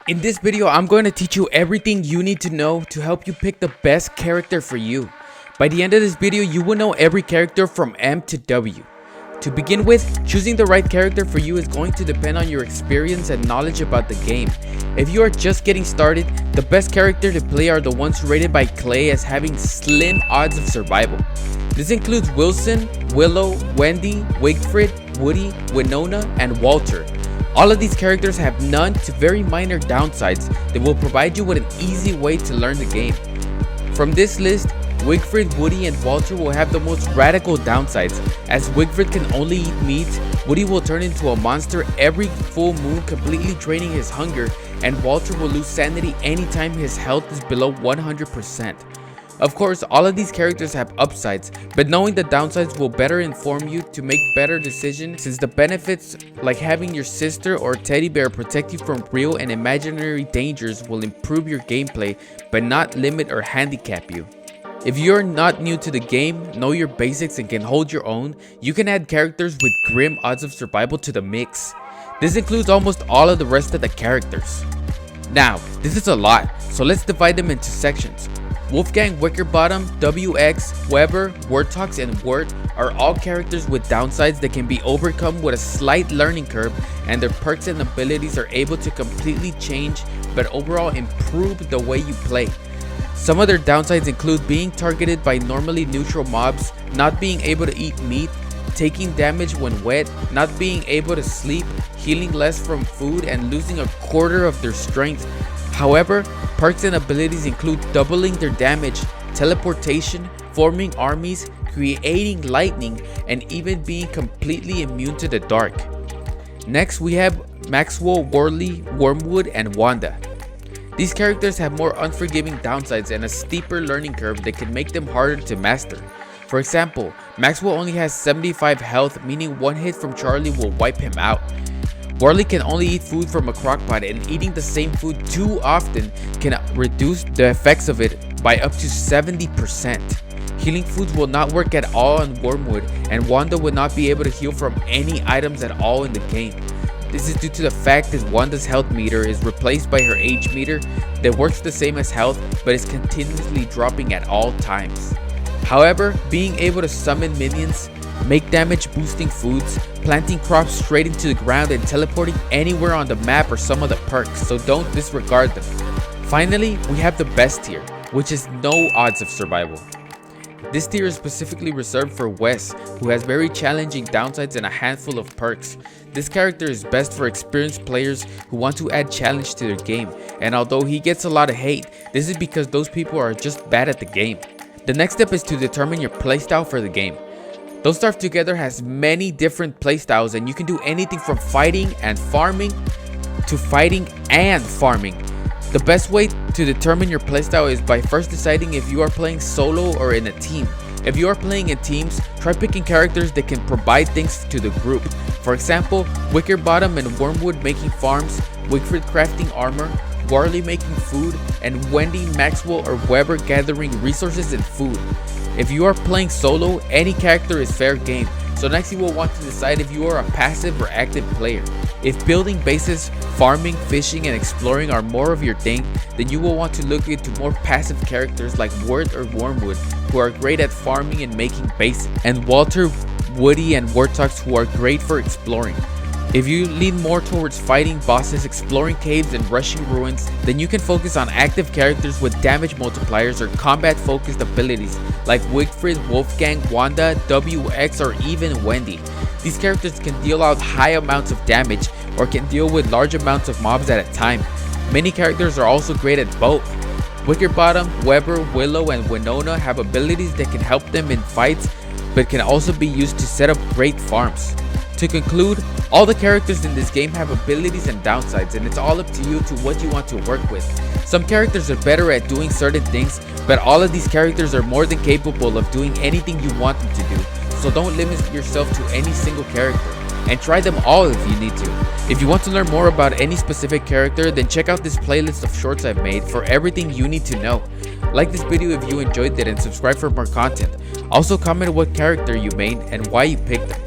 In this video, I'm going to teach you everything you need to know to help you pick the best character for you. By the end of this video, you will know every character from M to W. To begin with, choosing the right character for you is going to depend on your experience and knowledge about the game. If you are just getting started, the best character to play are the ones rated by Clay as having slim odds of survival. This includes Wilson, Willow, Wendy, Wigfrid, Woody, Winona, and Walter. All of these characters have none to very minor downsides that will provide you with an easy way to learn the game. From this list, Wigfrid, Woody, and Walter will have the most radical downsides. As Wigfrid can only eat meat, Woody will turn into a monster every full moon, completely draining his hunger, and Walter will lose sanity anytime his health is below 100%. Of course, all of these characters have upsides, but knowing the downsides will better inform you to make better decisions, since the benefits like having your sister or teddy bear protect you from real and imaginary dangers will improve your gameplay but not limit or handicap you. If you're not new to the game, know your basics, and can hold your own, you can add characters with grim odds of survival to the mix. This includes almost all of the rest of the characters. Now, this is a lot, so let's divide them into sections. Wolfgang, Wickerbottom, WX, Weber, Wartox, and Wirt are all characters with downsides that can be overcome with a slight learning curve, and their perks and abilities are able to completely change but overall improve the way you play. Some of their downsides include being targeted by normally neutral mobs, not being able to eat meat, taking damage when wet, not being able to sleep, healing less from food, and losing a quarter of their strength. However, perks and abilities include doubling their damage, teleportation, forming armies, creating lightning, and even being completely immune to the dark. Next, we have Maxwell, Worley, Wormwood, and Wanda. These characters have more unforgiving downsides and a steeper learning curve that can make them harder to master. For example, Maxwell only has 75 health, meaning one hit from Charlie will wipe him out. Worley can only eat food from a crockpot, and eating the same food too often can reduce the effects of it by up to 70%. Healing foods will not work at all on Wormwood, and Wanda will not be able to heal from any items at all in the game. This is due to the fact that Wanda's health meter is replaced by her age meter that works the same as health but is continuously dropping at all times. However, being able to summon minions, make damage boosting foods, planting crops straight into the ground, and teleporting anywhere on the map are some of the perks, so don't disregard them. Finally, we have the best tier, which is no odds of survival. This tier is specifically reserved for Wes, who has very challenging downsides and a handful of perks. This character is best for experienced players who want to add challenge to their game, and although he gets a lot of hate, this is because those people are just bad at the game. The next step is to determine your playstyle for the game. Don't Starve Together has many different playstyles, and you can do anything from fighting and farming to fighting and farming. The best way to determine your playstyle is by first deciding if you are playing solo or in a team. If you are playing in teams, try picking characters that can provide things to the group. For example, Wickerbottom and Wormwood making farms, Wigfrid crafting armor, Warley making food, and Wendy, Maxwell, or Weber gathering resources and food. If you are playing solo, any character is fair game, so next you will want to decide if you are a passive or active player. If building bases, farming, fishing, and exploring are more of your thing, then you will want to look into more passive characters like Wirt or Wormwood, who are great at farming and making bases, and Walter, Woody, and Wartox, who are great for exploring. If you lean more towards fighting bosses, exploring caves, and rushing ruins, then you can focus on active characters with damage multipliers or combat focused abilities like Wigfrid, Wolfgang, Wanda, WX, or even Wendy. These characters can deal out high amounts of damage or can deal with large amounts of mobs at a time. Many characters are also great at both. Wickerbottom, Weber, Willow, and Winona have abilities that can help them in fights but can also be used to set up great farms. To conclude, all the characters in this game have abilities and downsides, and it's all up to you to what you want to work with. Some characters are better at doing certain things, but all of these characters are more than capable of doing anything you want them to do. So don't limit yourself to any single character, and try them all if you need to. If you want to learn more about any specific character, then check out this playlist of shorts I've made for everything you need to know. Like this video if you enjoyed it, and subscribe for more content. Also comment what character you made and why you picked them.